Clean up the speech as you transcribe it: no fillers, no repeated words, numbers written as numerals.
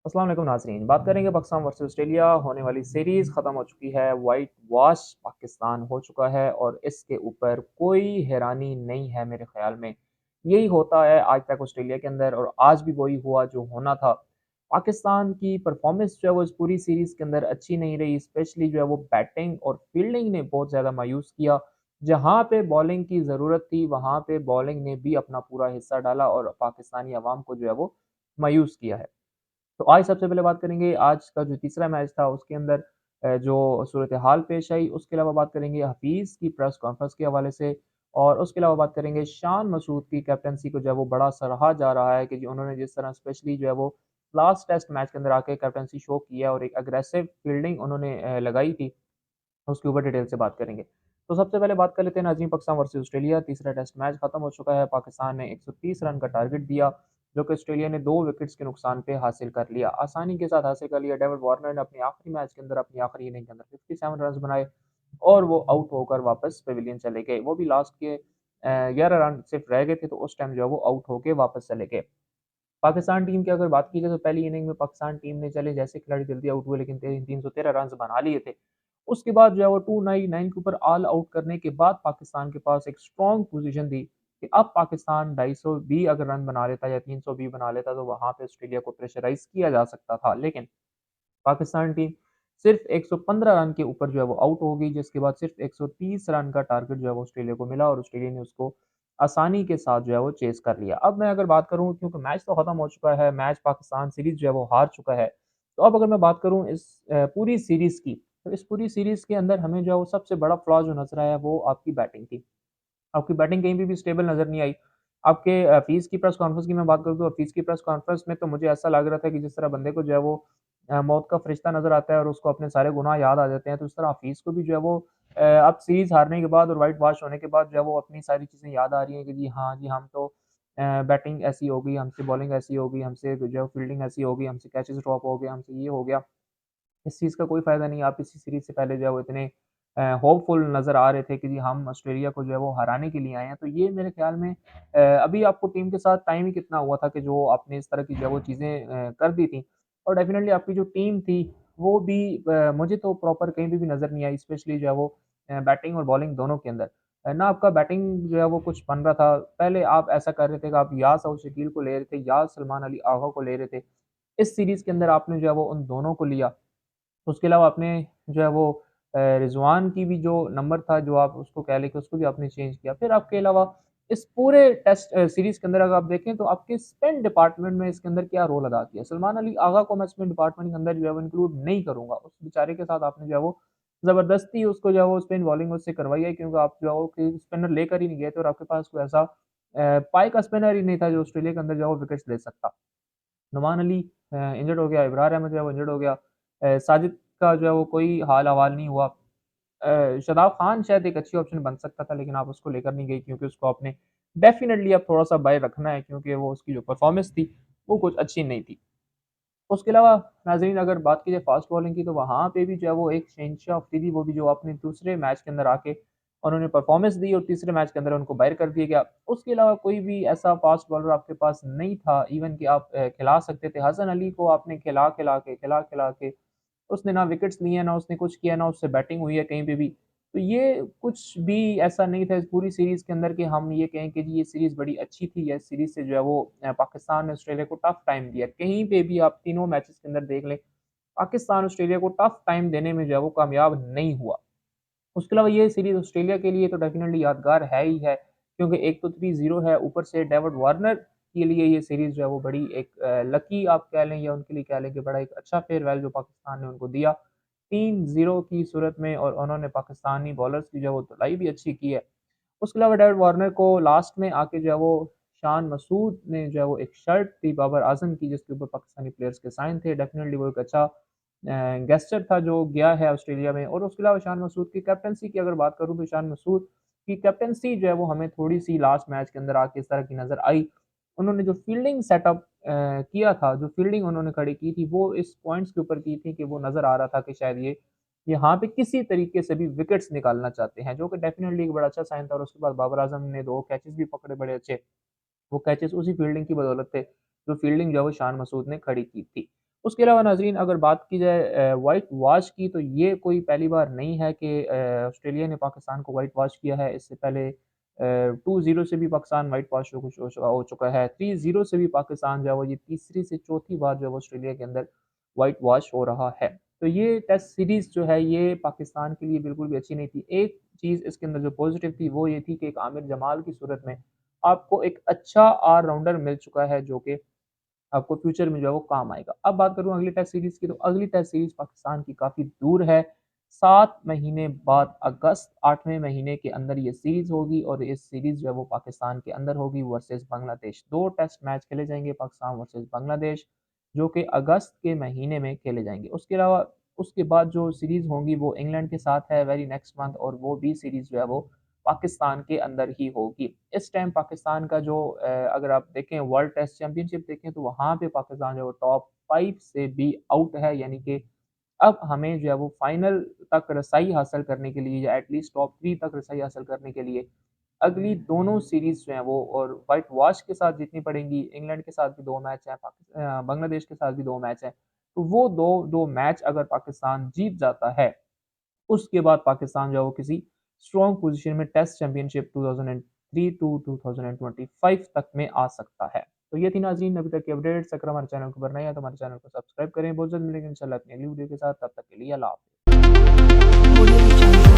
अस्सलाम वालेकुम नाज़रीन, बात करेंगे पाकिस्तान वर्सेस ऑस्ट्रेलिया होने वाली सीरीज़ ख़त्म हो चुकी है, व्हाइट वॉश पाकिस्तान हो चुका है और इसके ऊपर कोई हैरानी नहीं है मेरे ख़्याल में। यही होता है आज तक ऑस्ट्रेलिया के अंदर और आज भी वही हुआ जो होना था। पाकिस्तान की परफ़ॉर्मेंस जो है वो इस पूरी सीरीज़ के अंदर अच्छी नहीं रही, स्पेशली जो है वो बैटिंग और फ़ील्डिंग ने बहुत ज़्यादा मायूस किया। जहाँ पे बॉलिंग की ज़रूरत थी, वहाँ पे बॉलिंग ने भी अपना पूरा हिस्सा डाला और पाकिस्तानी अवाम को जो है वो मायूस किया है। तो आज सबसे पहले बात करेंगे आज का जो तीसरा मैच था उसके अंदर जो सूरत-ए-हाल पेश आई, उसके अलावा बात करेंगे हफ़ीज़ की प्रेस कॉन्फ्रेंस के हवाले से और उसके अलावा बात करेंगे शान मसूद की कैप्टेंसी को जो है वो बड़ा सराहा जा रहा है कि जी उन्होंने जिस तरह स्पेशली जो है वो लास्ट टेस्ट मैच के अंदर आके कैप्टेंसी शो की है और एक अग्रेसिव फील्डिंग उन्होंने लगाई थी। उसके ऊपर डिटेल से बात करेंगे। तो सबसे पहले बात कर लेते हैं नाज़रीन पाकिस्तान वर्सेस ऑस्ट्रेलिया, तीसरा टेस्ट मैच खत्म हो चुका है। पाकिस्तान ने 130 रन का टारगेट दिया, जो कि ऑस्ट्रेलिया ने 2 विकेट्स के नुकसान पे हासिल कर लिया। आसानी के साथ हासिल कर लिया। डेविड वार्नर ने अपने आखिरी मैच के अंदर, अपनी आखिरी इनिंग के अंदर 57 रन्स बनाए और वो आउट होकर वापस पेविलियन चले गए। वो भी लास्ट के 11 रन सिर्फ रह गए थे, तो उस टाइम जो है वो आउट होके वापस चले गए। पाकिस्तान टीम की अगर बात की जाए तो पहली इनिंग में पाकिस्तान टीम ने चले जैसे खिलाड़ी जल्दी आउट हुए लेकिन 313 रन्स बना लिए थे। उसके बाद जो है वो 299 के ऊपर ऑल आउट करने के बाद पाकिस्तान के पास एक स्ट्रॉन्ग पोजीशन थी कि अब पाकिस्तान 250 भी अगर रन बना लेता या 300 भी बना लेता तो वहाँ पे ऑस्ट्रेलिया को प्रेशराइज़ किया जा सकता था। लेकिन पाकिस्तान टीम सिर्फ 115 रन के ऊपर जो है वो आउट हो गई, जिसके बाद सिर्फ 130 रन का टारगेट जो है वो ऑस्ट्रेलिया को मिला और ऑस्ट्रेलिया ने उसको आसानी के साथ जो है वो चेज़ कर लिया। अब मैं अगर बात करूँ क्योंकि मैच तो खत्म हो चुका है, मैच पाकिस्तान सीरीज़ जो है वो हार चुका है। तो अब अगर मैं बात करूँ इस पूरी सीरीज़ की, तो इस पूरी सीरीज़ के अंदर हमें जो है वो सबसे बड़ा फ्लॉ जो नज़र आया वो आपकी बैटिंग थी। आपकी बैटिंग कहीं पे भी स्टेबल नज़र नहीं आई। आपके हफ़ीज़ की प्रेस कॉन्फ्रेंस की मैं बात करूँ तो हफ़ीज़ की प्रेस कॉन्फ्रेंस में तो मुझे ऐसा लग रहा था कि जिस तरह बंदे को जो है वो मौत का फ़रिश्ता नज़र आता है और उसको अपने सारे गुनाह याद आ जाते हैं, तो उस तरह हफ़ीज़ को भी जो है वो अब सीरीज़ हारने के बाद और व्हाइट वॉश होने के बाद जो है वो अपनी सारी चीज़ें याद आ रही हैं कि जी हाँ, जी हम तो बैटिंग ऐसी हो गई, हमसे बॉलिंग ऐसी हो गई, हमसे जो है फ़ील्डिंग ऐसी हो गई, हमसे कैचेज़ ड्रॉप हो गए, हमसे ये हो गया। इस चीज़ का कोई फ़ायदा नहीं, आप इसी सीरीज़ से पहले जो है वो इतने होपफुल नज़र आ रहे थे कि जी हम ऑस्ट्रेलिया को जो है वो हराने के लिए आए हैं। तो ये मेरे ख़्याल में अभी आपको टीम के साथ टाइम ही कितना हुआ था कि जो आपने इस तरह की जो है वो चीज़ें कर दी थी और डेफ़िनेटली आपकी जो टीम थी वो भी मुझे तो प्रॉपर कहीं पे भी नज़र नहीं आई, स्पेशली जो है वो बैटिंग और बॉलिंग दोनों के अंदर। ना आपका बैटिंग जो है वो कुछ बन रहा था। पहले आप ऐसा कर रहे थे कि आप या सऊद शकील को ले रहे थे या सलमान अली आगा को ले रहे थे। इस सीरीज़ के अंदर आपने जो है वो उन दोनों को लिया। उसके अलावा आपने जो है वो रिज़वान की भी जो नंबर था, जो आप उसको कह लें कि उसको भी आपने चेंज किया। फिर आपके अलावा इस पूरे टेस्ट सीरीज़ के अंदर अगर आप देखें तो आपके स्पिन डिपार्टमेंट में इसके अंदर क्या रोल अदा किया? सलमान अली आगा को मैं स्पिन डिपार्टमेंट के अंदर जो है वो इंक्लूड नहीं करूँगा। उस बेचारे के साथ आपने जो है वो ज़बरदस्ती उसको जो है वो स्पिन बॉलिंग उससे करवाई है क्योंकि आप जो है वो कि स्पिनर लेकर ही नहीं गए थे और आपके पास कोई ऐसा पाई का स्पिनर ही नहीं था जो ऑस्ट्रेलिया के अंदर जो है वो विकेट्स ले सकता। नुमान अली इंजर्ड हो गया, इब्रार अहमद जो है वो इंजर्ड हो गया। साजिद का जो है वो कोई हाल-अहवाल नहीं हुआ। शादाब खान शायद एक अच्छी ऑप्शन बन सकता था लेकिन आप उसको लेकर नहीं गई क्योंकि उसको आपने डेफ़िनेटली अब थोड़ा-सा बाय रखना है क्योंकि वो उसकी जो परफ़ॉर्मेंस थी, वो कुछ अच्छी नहीं थी। उसके अलावा नाज़रीन अगर बात की जाए फ़ास्ट बॉलिंग की तो वहाँ पे भी जो है वो एक शहंशाह अफ़रीदी वो भी जो आपने दूसरे मैच के अंदर आके उन्होंने परफ़ॉर्मेंस दी और तीसरे मैच के अंदर उनको बाहर कर दिया गया। उसके अलावा कोई भी ऐसा फ़ास्ट बॉलर आपके पास नहीं था इवन कि आप खिला सकते थे। हसन अली को आपने खिला-खिला के उसने ना विकेट्स लिए हैं, ना उसने कुछ किया, ना उससे बैटिंग हुई है कहीं पे भी। तो ये कुछ भी ऐसा नहीं था इस पूरी सीरीज़ के अंदर कि हम ये कहें कि जी ये सीरीज़ बड़ी अच्छी थी या इस सीरीज़ से जो है वो पाकिस्तान ने ऑस्ट्रेलिया को टफ टाइम दिया। कहीं पे भी आप तीनों मैचेज़ के अंदर देख लें, पाकिस्तान ऑस्ट्रेलिया को टफ टाइम देने में जो है वो कामयाब नहीं हुआ। उसके अलावा ये सीरीज़ ऑस्ट्रेलिया के लिए तो डेफ़िनेटली यादगार है ही है, क्योंकि एक तो 3-0 है, ऊपर से डेविड वार्नर के लिए ये सीरीज़ जो है वो बड़ी एक लकी आप कह लें या उनके लिए कह लें कि बड़ा एक अच्छा फेयरवेल जो पाकिस्तान ने उनको दिया। 3-0 की सूरत में और उन्होंने पाकिस्तानी बॉलर्स की जो है वो धुलाई भी अच्छी की है। उसके अलावा डेविड वार्नर को लास्ट में आके जो है वो शान मसूद ने जो है वो एक शर्ट थी बाबर आज़म की जिसके ऊपर पाकिस्तानी प्लेयर्स के साइन थे। डेफ़िनेटली वो एक अच्छा गेस्चर था जो गया है ऑस्ट्रेलिया में और उसके अलावा शान मसूद की कैप्टेंसी की अगर बात करूँ तो शान मसूद की कैप्टेंसी जो है वो हमें थोड़ी-सी लास्ट मैच के अंदर आके इस तरह की नज़र आई। उन्होंने जो फील्डिंग सेटअप किया था, जो फील्डिंग उन्होंने खड़ी की थी वो इस पॉइंट्स के ऊपर की थी कि वो नज़र आ रहा था कि शायद ये यहाँ पे किसी तरीके से भी विकेट्स निकालना चाहते हैं, जो कि डेफ़िनेटली एक बड़ा अच्छा साइन था और उसके बाद बाबर आज़म ने 2 कैचेज़ भी पकड़े बड़े अच्छे। वो कैचेज़ उसी फील्डिंग की बदौलत थे, जो फील्डिंग जो है वो शान मसूद ने खड़ी की थी। उसके अलावा नाज़रीन अगर बात की जाए व्हाइट वॉश की, तो ये कोई पहली बार नहीं है कि ऑस्ट्रेलिया ने पाकिस्तान को व्हाइट वॉश किया है। इससे पहले 2-0 से भी पाकिस्तान व्हाइट वॉश हो चुका है। 3-0 से भी पाकिस्तान जो है वो ये तीसरी से चौथी बार जो है वो ऑस्ट्रेलिया के अंदर व्हाइट वॉश हो रहा है। तो ये टेस्ट सीरीज़ जो है ये पाकिस्तान के लिए बिल्कुल भी अच्छी नहीं थी। एक चीज़ इसके अंदर जो पॉज़िटिव थी वो ये थी कि एक आमिर जमाल की सूरत में आपको एक अच्छा ऑल-राउंडर मिल चुका है जो कि आपको फ्यूचर में जो है वो काम आएगा। अब बात करूँ अगली टेस्ट सीरीज़ की, तो अगली टेस्ट सीरीज़ पाकिस्तान की काफ़ी दूर है। 7 महीने बाद अगस्त 8वें महीने के अंदर ये सीरीज़ होगी और इस सीरीज़ जो है वो पाकिस्तान के अंदर होगी वर्सेस बांग्लादेश। 2 टेस्ट मैच खेले जाएँगे पाकिस्तान वर्सेस बांग्लादेश, जो कि अगस्त के महीने में खेले जाएँगे। उसके अलावा उसके बाद जो सीरीज़ होंगी वो इंग्लैंड के साथ है वेरी नेक्स्ट मंथ, और वो भी सीरीज़ जो है वो पाकिस्तान के अंदर ही होगी। इस टाइम पाकिस्तान का जो अगर आप देखें वर्ल्ड टेस्ट चैंपियनशिप देखें, तो वहाँ पे पाकिस्तान जो है वो टॉप 5 से भी आउट है, यानी कि अब हमें जो है वो फाइनल तक रसाई हासिल करने के लिए या एटलीस्ट टॉप 3 तक रसाई हासिल करने के लिए अगली दोनों सीरीज़ जो हैं वो और व्हाइट वॉश के साथ जीतनी पड़ेंगी। इंग्लैंड के साथ भी 2 मैच हैं, बांग्लादेश के साथ भी 2 मैच हैं। तो वो 2 मैच अगर पाकिस्तान जीत जाता है, उसके बाद पाकिस्तान जो है वो किसी स्ट्रॉन्ग पोज़ीशन में टेस्ट चैंपियनशिप 2003 टू 2025 तक में आ सकता है। तो ये थी नाज़रीन अभी तक की अपडेट्स। अगर हमारे चैनल को पर नए हैं तो हमारे चैनल को सब्सक्राइब करें। बहुत जल्द मिलेंगे इंशाल्लाह अपनी अगली वीडियो के साथ। तब तक के लिए अल्लाह हाफ़िज़। Audio Jungle.